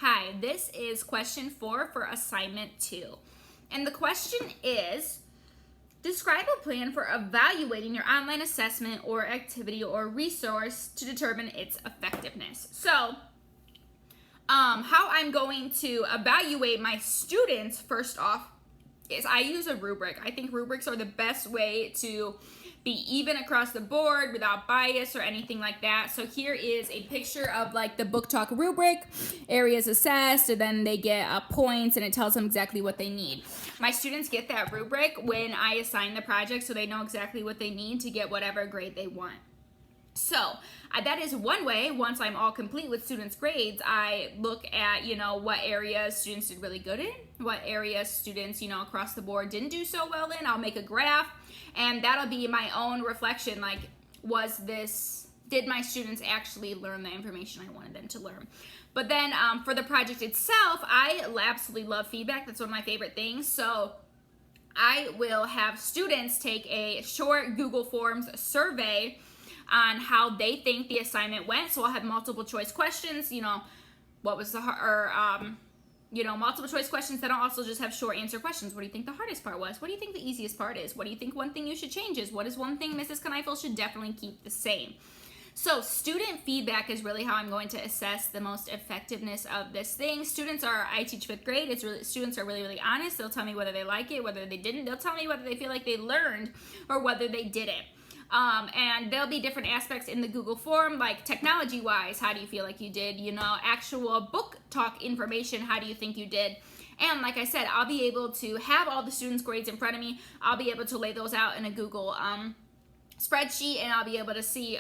Hi, this is question 4 for assignment 2. And the question is, describe a plan for evaluating your online assessment or activity or resource to determine its effectiveness. So, how I'm going to evaluate my students, first off, is I use a rubric. I think rubrics are the best way to be even across the board without bias or anything like that. So here is a picture of like the book talk rubric, areas assessed, and then they get points and it tells them exactly what they need. My students get that rubric when I assign the project, so they know exactly what they need to get whatever grade they want. So that is one way. Once I'm all complete with students' grades, I look at, what areas students did really good in, what areas students, across the board didn't do so well in. I'll make a graph, and that'll be my own reflection. Like, did my students actually learn the information I wanted them to learn? But then for the project itself, I absolutely love feedback. That's one of my favorite things. So I will have students take a short Google Forms survey on how they think the assignment went. So I'll have multiple choice questions, what was multiple choice questions. Then I'll also just have short answer questions. What do you think the hardest part was? What do you think the easiest part is? What do you think one thing you should change is? What is one thing Mrs. Kneifel should definitely keep the same? So student feedback is really how I'm going to assess the most effectiveness of this thing. I teach 5th grade. Students are really, really honest. They'll tell me whether they like it, whether they didn't. They'll tell me whether they feel like they learned or whether they didn't. And there'll be different aspects in the Google form, like technology-wise, how do you feel like you did? Actual book talk information, how do you think you did? And like I said, I'll be able to have all the students' grades in front of me. I'll be able to lay those out in a Google spreadsheet, and I'll be able to see,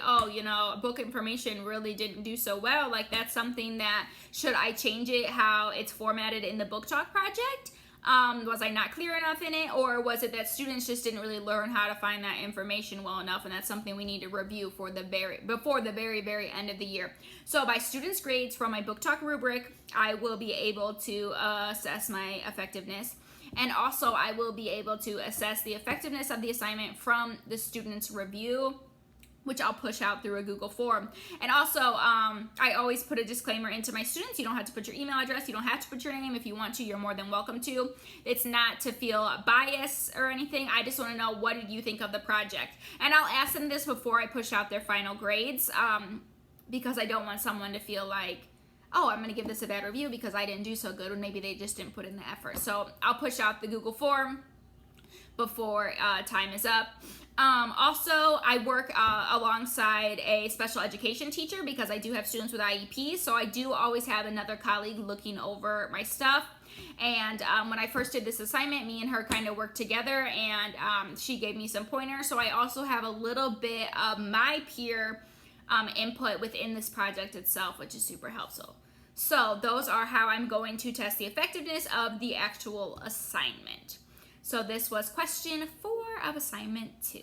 book information really didn't do so well. Like, that's something that, should I change it, how it's formatted in the book talk project? Was I not clear enough in it, or was it that students just didn't really learn how to find that information well enough? And that's something we need to review before the very, very end of the year. So by students' grades from my book talk rubric, I will be able to assess my effectiveness. And also I will be able to assess the effectiveness of the assignment from the students' review, which I'll push out through a Google form. And also, I always put a disclaimer into my students. You don't have to put your email address. You don't have to put your name. If you want to, you're more than welcome to. It's not to feel bias or anything. I just want to know, what did you think of the project? And I'll ask them this before I push out their final grades, because I don't want someone to feel like, oh, I'm going to give this a bad review because I didn't do so good, when maybe they just didn't put in the effort. So I'll push out the Google form before time is up. Also, I work alongside a special education teacher because I do have students with IEPs, so I do always have another colleague looking over my stuff. And when I first did this assignment, me and her kind of worked together, and she gave me some pointers. So I also have a little bit of my peer input within this project itself, which is super helpful. So those are how I'm going to test the effectiveness of the actual assignment. So this was question 4 of assignment 2.